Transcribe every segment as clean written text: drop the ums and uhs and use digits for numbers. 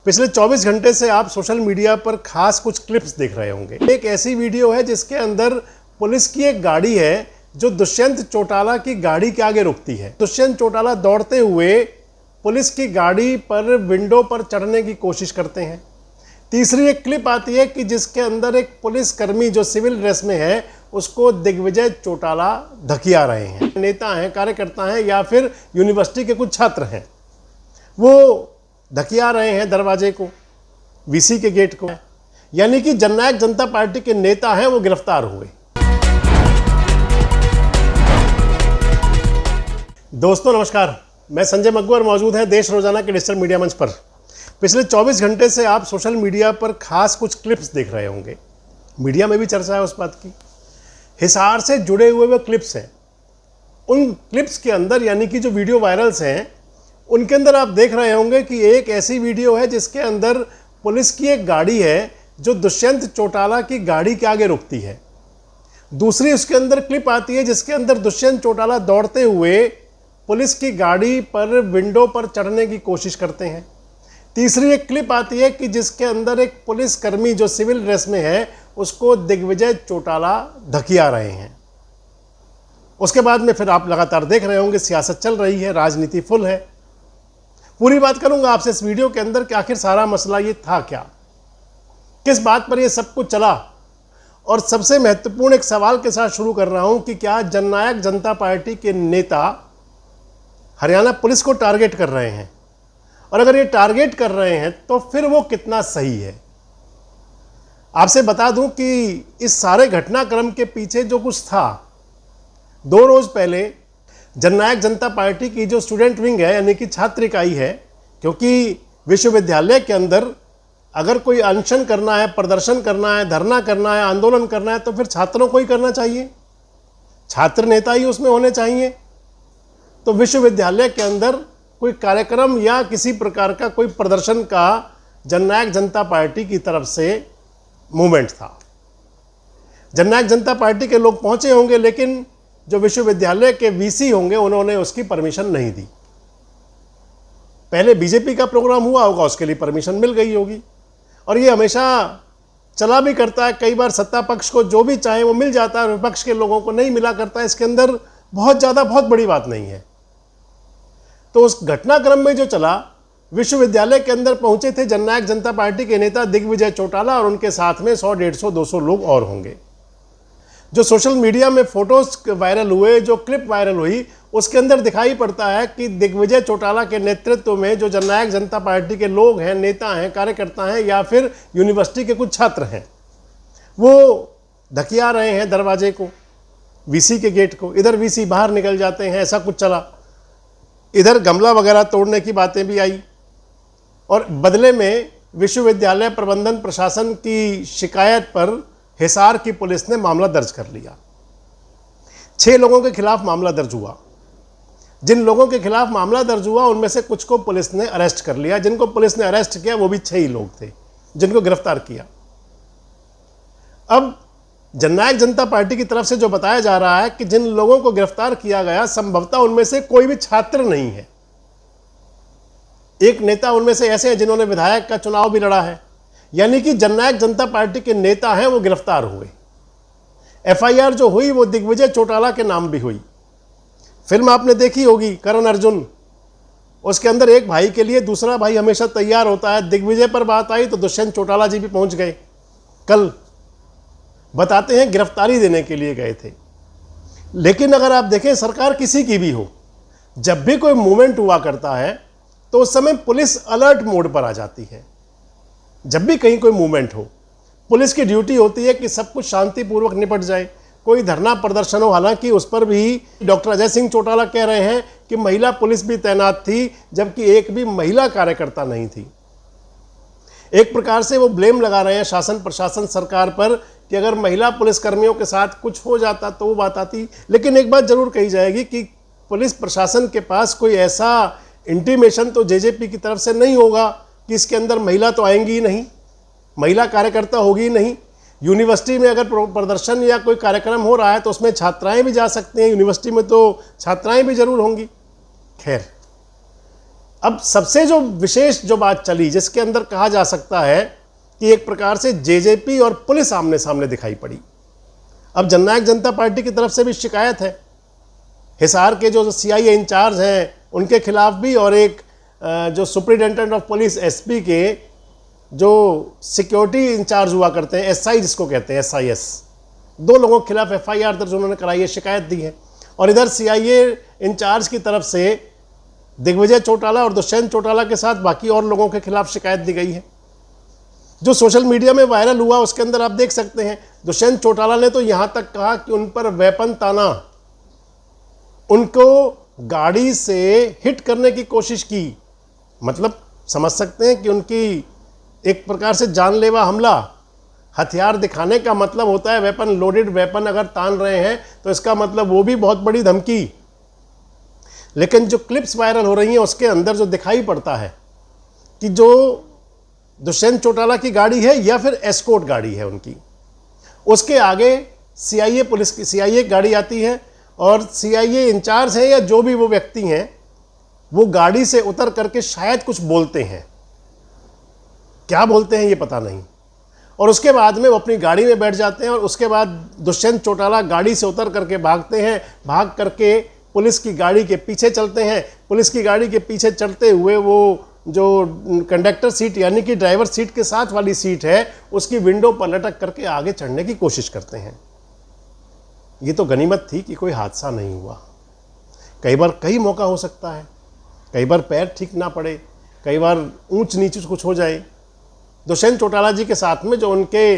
पिछले 24 घंटे से आप सोशल मीडिया पर खास कुछ क्लिप्स देख रहे होंगे। एक ऐसी वीडियो है जिसके अंदर पुलिस की एक गाड़ी है जो दुष्यंत चौटाला की गाड़ी के आगे रुकती है। दुष्यंत चौटाला दौड़ते हुए पुलिस की गाड़ी पर विंडो पर चढ़ने की कोशिश करते हैं। तीसरी एक क्लिप आती है कि जिसके अंदर एक पुलिसकर्मी जो सिविल ड्रेस में है उसको दिग्विजय चौटाला धकिया रहे हैं। नेता हैं, कार्यकर्ता हैं या फिर यूनिवर्सिटी के कुछ छात्र हैं, वो धकिया रहे हैं दरवाजे को, वीसी के गेट को। यानी कि जननायक जनता पार्टी के नेता हैं वो गिरफ्तार हुए। दोस्तों नमस्कार, मैं संजय मग्गू मौजूद है देश रोजाना के डिजिटल मीडिया मंच पर। पिछले 24 घंटे से आप सोशल मीडिया पर खास कुछ क्लिप्स देख रहे होंगे। मीडिया में भी चर्चा है उस बात की। हिसार से जुड़े हुए वो क्लिप्स हैं। उन क्लिप्स के अंदर यानी कि जो वीडियो वायरल्स हैं उनके अंदर आप देख रहे होंगे कि एक ऐसी वीडियो है जिसके अंदर पुलिस की एक गाड़ी है जो दुष्यंत चौटाला की गाड़ी के आगे रुकती है। दूसरी उसके अंदर क्लिप आती है जिसके अंदर दुष्यंत चौटाला दौड़ते हुए पुलिस की गाड़ी पर विंडो पर चढ़ने की कोशिश करते हैं। तीसरी एक क्लिप आती है कि जिसके अंदर एक पुलिसकर्मी जो सिविल ड्रेस में है उसको दिग्विजय चौटाला धकिया रहे हैं। उसके बाद में फिर आप लगातार देख रहे होंगे सियासत चल रही है, राजनीति फुल है। पूरी बात करूंगा आपसे इस वीडियो के अंदर कि आखिर सारा मसला ये था क्या, किस बात पर ये सब कुछ चला, और सबसे महत्वपूर्ण एक सवाल के साथ शुरू कर रहा हूं कि क्या जननायक जनता पार्टी के नेता हरियाणा पुलिस को टारगेट कर रहे हैं, और अगर ये टारगेट कर रहे हैं तो फिर वो कितना सही है। आपसे बता दूं कि इस सारे घटनाक्रम के पीछे जो कुछ था, 2 रोज पहले जननायक जनता पार्टी की जो स्टूडेंट विंग है यानी कि छात्र इकाई है, क्योंकि विश्वविद्यालय के अंदर अगर कोई अनशन करना है, प्रदर्शन करना है, धरना करना है, आंदोलन करना है तो फिर छात्रों को ही करना चाहिए, छात्र नेता ही उसमें होने चाहिए। तो विश्वविद्यालय के अंदर कोई कार्यक्रम या किसी प्रकार का कोई प्रदर्शन का जननायक जनता पार्टी की तरफ से मूवमेंट था। जननायक जनता पार्टी के लोग पहुंचे होंगे, लेकिन जो विश्वविद्यालय के वीसी होंगे उन्होंने उसकी परमिशन नहीं दी। पहले बीजेपी का प्रोग्राम हुआ होगा, उसके लिए परमिशन मिल गई होगी, और ये हमेशा चला भी करता है। कई बार सत्ता पक्ष को जो भी चाहे वो मिल जाता है, विपक्ष के लोगों को नहीं मिला करता है। इसके अंदर बहुत बड़ी बात नहीं है। तो उस घटनाक्रम में जो चला, विश्वविद्यालय के अंदर पहुंचे थे जननायक जनता पार्टी के नेता दिग्विजय चौटाला और उनके साथ में 100, 150, 200 लोग और होंगे। जो सोशल मीडिया में फोटोज वायरल हुए, जो क्लिप वायरल हुई, उसके अंदर दिखाई पड़ता है कि दिग्विजय चौटाला के नेतृत्व में जो जननायक जनता पार्टी के लोग हैं, नेता हैं, कार्यकर्ता हैं या फिर यूनिवर्सिटी के कुछ छात्र हैं, वो धकिया रहे हैं दरवाजे को, वीसी के गेट को। इधर वीसी बाहर निकल जाते हैं, ऐसा कुछ चला। इधर गमला वगैरह तोड़ने की बातें भी आई, और बदले में विश्वविद्यालय प्रबंधन प्रशासन की शिकायत पर हिसार की पुलिस ने मामला दर्ज कर लिया। 6 लोगों के खिलाफ मामला दर्ज हुआ। जिन लोगों के खिलाफ मामला दर्ज हुआ उनमें से कुछ को पुलिस ने अरेस्ट कर लिया। जिनको पुलिस ने अरेस्ट किया वो भी 6 ही लोग थे जिनको गिरफ्तार किया। अब जननायक जनता पार्टी की तरफ से जो बताया जा रहा है कि जिन लोगों को गिरफ्तार किया गया संभवतः उनमें से कोई भी छात्र नहीं है। एक नेता उनमें से ऐसे हैं जिन्होंने विधायक का चुनाव भी लड़ा है, यानी कि जननायक जनता पार्टी के नेता हैं वो गिरफ्तार हुए। एफआईआर जो हुई वो दिग्विजय चौटाला के नाम भी हुई। फिल्म आपने देखी होगी करण अर्जुन, उसके अंदर एक भाई के लिए दूसरा भाई हमेशा तैयार होता है। दिग्विजय पर बात आई तो दुष्यंत चौटाला जी भी पहुंच गए। कल बताते हैं गिरफ्तारी देने के लिए गए थे। लेकिन अगर आप देखें, सरकार किसी की भी हो, जब भी कोई मूवमेंट हुआ करता है तो उस समय पुलिस अलर्ट मोड पर आ जाती है। जब भी कहीं कोई मूवमेंट हो, पुलिस की ड्यूटी होती है कि सब कुछ शांतिपूर्वक निपट जाए। कोई धरना प्रदर्शन हो, हालांकि उस पर भी डॉक्टर अजय सिंह चौटाला कह रहे हैं कि महिला पुलिस भी तैनात थी, जबकि एक भी महिला कार्यकर्ता नहीं थी। एक प्रकार से वो ब्लेम लगा रहे हैं शासन प्रशासन सरकार पर कि अगर महिला पुलिसकर्मियों के साथ कुछ हो जाता तो वो बात आती। लेकिन एक बात जरूर कही जाएगी कि पुलिस प्रशासन के पास कोई ऐसा इंटीमेशन तो जेजेपी की तरफ से नहीं होगा कि इसके अंदर महिला तो आएंगी ही नहीं, महिला कार्यकर्ता होगी ही नहीं। यूनिवर्सिटी में अगर प्रदर्शन या कोई कार्यक्रम हो रहा है तो उसमें छात्राएं भी जा सकती हैं, यूनिवर्सिटी में तो छात्राएं भी जरूर होंगी। खैर, अब सबसे जो विशेष जो बात चली, जिसके अंदर कहा जा सकता है कि एक प्रकार से जेजेपी और पुलिस आमने सामने दिखाई पड़ी। अब जननायक जनता पार्टी की तरफ से भी शिकायत है, हिसार के जो सीआईए इंचार्ज हैं उनके खिलाफ भी, और एक जो सुप्रिटेंडेंट ऑफ पुलिस एसपी के जो सिक्योरिटी इंचार्ज हुआ करते हैं, एसआई जिसको कहते हैं, एसआईएस, 2 लोगों के खिलाफ एफआईआर दर्ज उन्होंने कराई है, शिकायत दी है। और इधर सीआईए इंचार्ज की तरफ से दिग्विजय चौटाला और दुष्यंत चौटाला के साथ बाकी और लोगों के खिलाफ शिकायत दी गई है। जो सोशल मीडिया में वायरल हुआ उसके अंदर आप देख सकते हैं, दुष्यंत चौटाला ने तो यहाँ तक कहा कि उन पर वेपन ताना, उनको गाड़ी से हिट करने की कोशिश की। मतलब समझ सकते हैं कि उनकी एक प्रकार से जानलेवा हमला, हथियार दिखाने का मतलब होता है वेपन, लोडेड वेपन अगर तान रहे हैं तो इसका मतलब वो भी बहुत बड़ी धमकी। लेकिन जो क्लिप्स वायरल हो रही हैं उसके अंदर जो दिखाई पड़ता है कि जो दुष्यंत चौटाला की गाड़ी है या फिर एस्कॉर्ट गाड़ी है उनकी, उसके आगे सीआईए पुलिस की सीआईए गाड़ी आती है और सीआईए इंचार्ज हैं या जो भी वो व्यक्ति हैं वो गाड़ी से उतर करके शायद कुछ बोलते हैं, क्या बोलते हैं ये पता नहीं, और उसके बाद में वो अपनी गाड़ी में बैठ जाते हैं और उसके बाद दुष्यंत चौटाला गाड़ी से उतर करके भागते हैं, भाग करके पुलिस की गाड़ी के पीछे चलते हैं। पुलिस की गाड़ी के पीछे चलते हुए वो जो कंडक्टर सीट यानी कि ड्राइवर सीट के साथ वाली सीट है उसकी विंडो पर लटक करके आगे चढ़ने की कोशिश करते हैं। ये तो गनीमत थी कि कोई हादसा नहीं हुआ। कई बार कई मौका हो सकता है, कई बार पैर ठीक ना पड़े, कई बार ऊंच नीच कुछ हो जाए। दुष्यंत चौटाला जी के साथ में जो उनके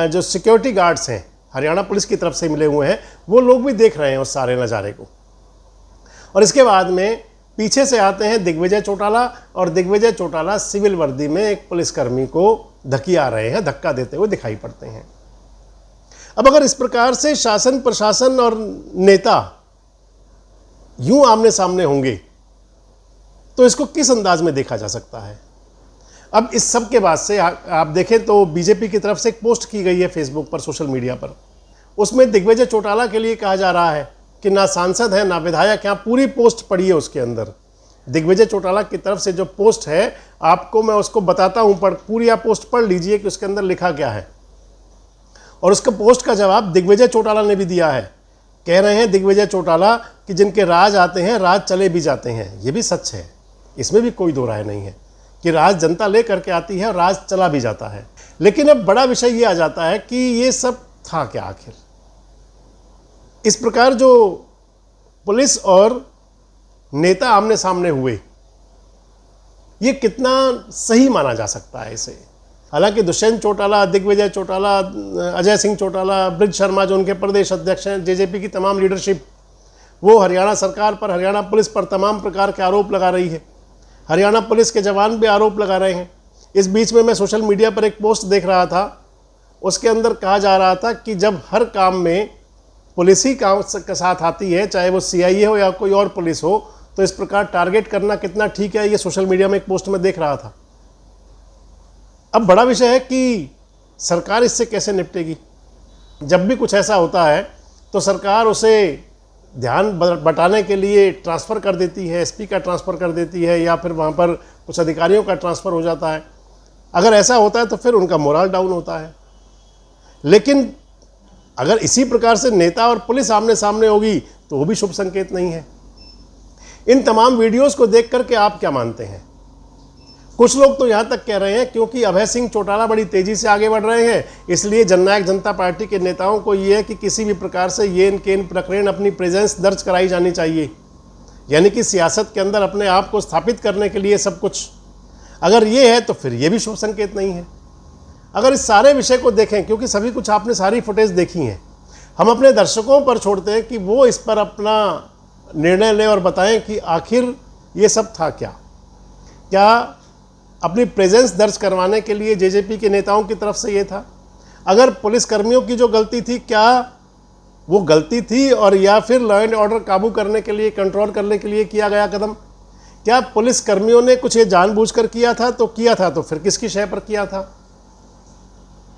जो सिक्योरिटी गार्ड्स हैं हरियाणा पुलिस की तरफ से मिले हुए हैं, वो लोग भी देख रहे हैं उस सारे नज़ारे को। और इसके बाद में पीछे से आते हैं दिग्विजय चौटाला, और दिग्विजय चौटाला सिविल वर्दी में एक पुलिसकर्मी को धकिया रहे हैं, धक्का देते हुए दिखाई पड़ते हैं। अब अगर इस प्रकार से शासन प्रशासन और नेता यूं आमने सामने होंगे तो इसको किस अंदाज में देखा जा सकता है। अब इस सब के बाद से आप देखें तो बीजेपी की तरफ से एक पोस्ट की गई है फेसबुक पर, सोशल मीडिया पर। उसमें दिग्विजय चौटाला के लिए कहा जा रहा है कि ना सांसद है ना विधायक। यहाँ पूरी पोस्ट पढ़ी है, उसके अंदर दिग्विजय चौटाला की तरफ से जो पोस्ट है आपको मैं उसको बताता हूँ, पूरी आप पोस्ट पढ़ लीजिए कि उसके अंदर लिखा क्या है। और उसका पोस्ट का जवाब दिग्विजय चौटाला ने भी दिया है। कह रहे हैं दिग्विजय चौटाला कि जिनके राज आते हैं राज चले भी जाते हैं। ये भी सच है, इसमें भी कोई दो राय नहीं है कि राज जनता ले करके आती है और राज चला भी जाता है। लेकिन अब बड़ा विषय ये आ जाता है कि ये सब था क्या आखिर। इस प्रकार जो पुलिस और नेता आमने सामने हुए, ये कितना सही माना जा सकता है इसे। हालांकि दुष्यंत चौटाला, दिग्विजय चौटाला, अजय सिंह चौटाला, ब्रिज शर्मा जो उनके प्रदेश अध्यक्ष हैं, जेजेपी की तमाम लीडरशिप, वो हरियाणा सरकार पर, हरियाणा पुलिस पर तमाम प्रकार के आरोप लगा रही है। हरियाणा पुलिस के जवान भी आरोप लगा रहे हैं। इस बीच में मैं सोशल मीडिया पर एक पोस्ट देख रहा था, उसके अंदर कहा जा रहा था कि जब हर काम में पुलिस ही काम के साथ आती है, चाहे वो सीआईए हो या कोई और पुलिस हो, तो इस प्रकार टारगेट करना कितना ठीक है। ये सोशल मीडिया में एक पोस्ट में देख रहा था। अब बड़ा विषय है कि सरकार इससे कैसे निपटेगी। जब भी कुछ ऐसा होता है तो सरकार उसे ध्यान बटाने के लिए ट्रांसफ़र कर देती है, एसपी का ट्रांसफ़र कर देती है, या फिर वहाँ पर कुछ अधिकारियों का ट्रांसफ़र हो जाता है। अगर ऐसा होता है तो फिर उनका मोरल डाउन होता है। लेकिन अगर इसी प्रकार से नेता और पुलिस आमने सामने होगी तो वो भी शुभ संकेत नहीं है। इन तमाम वीडियोस को देख करके आप क्या मानते हैं? कुछ लोग तो यहाँ तक कह रहे हैं क्योंकि अभय सिंह चौटाला बड़ी तेज़ी से आगे बढ़ रहे हैं, इसलिए जननायक जनता पार्टी के नेताओं को ये है कि किसी भी प्रकार से ये इनके प्रकरण अपनी प्रेजेंस दर्ज कराई जानी चाहिए, यानी कि सियासत के अंदर अपने आप को स्थापित करने के लिए सब कुछ। अगर ये है तो फिर ये भी शुभ संकेत नहीं है। अगर इस सारे विषय को देखें, क्योंकि सभी कुछ आपने सारी फुटेज देखी हैं, हम अपने दर्शकों पर छोड़ते हैं कि वो इस पर अपना निर्णय लें और बताएं कि आखिर ये सब था क्या। क्या अपनी प्रेजेंस दर्ज करवाने के लिए जेजेपी के नेताओं की तरफ से ये था? अगर पुलिसकर्मियों की जो गलती थी, क्या वो गलती थी और या फिर लॉ एंड ऑर्डर काबू करने के लिए, कंट्रोल करने के लिए किया गया कदम? क्या पुलिसकर्मियों ने कुछ ये जानबूझकर किया था? तो किया था तो फिर किसकी शय पर किया था?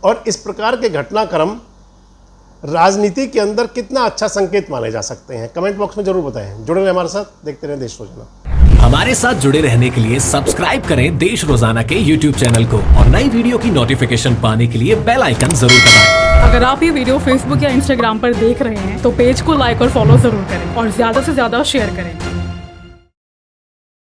और इस प्रकार के घटनाक्रम राजनीति के अंदर कितना अच्छा संकेत माने जा सकते हैं? कमेंट बॉक्स में जरूर बताएं। जुड़े रहें हमारे साथ, देखते रहें देश रोजाना। हमारे साथ जुड़े रहने के लिए सब्सक्राइब करें देश रोजाना के YouTube चैनल को और नई वीडियो की नोटिफिकेशन पाने के लिए बेल आइकन जरूर दबाएं। अगर आप ये वीडियो फेसबुक या इंस्टाग्राम पर देख रहे हैं तो पेज को लाइक और फॉलो जरूर करें और ज्यादा से ज्यादा शेयर करें।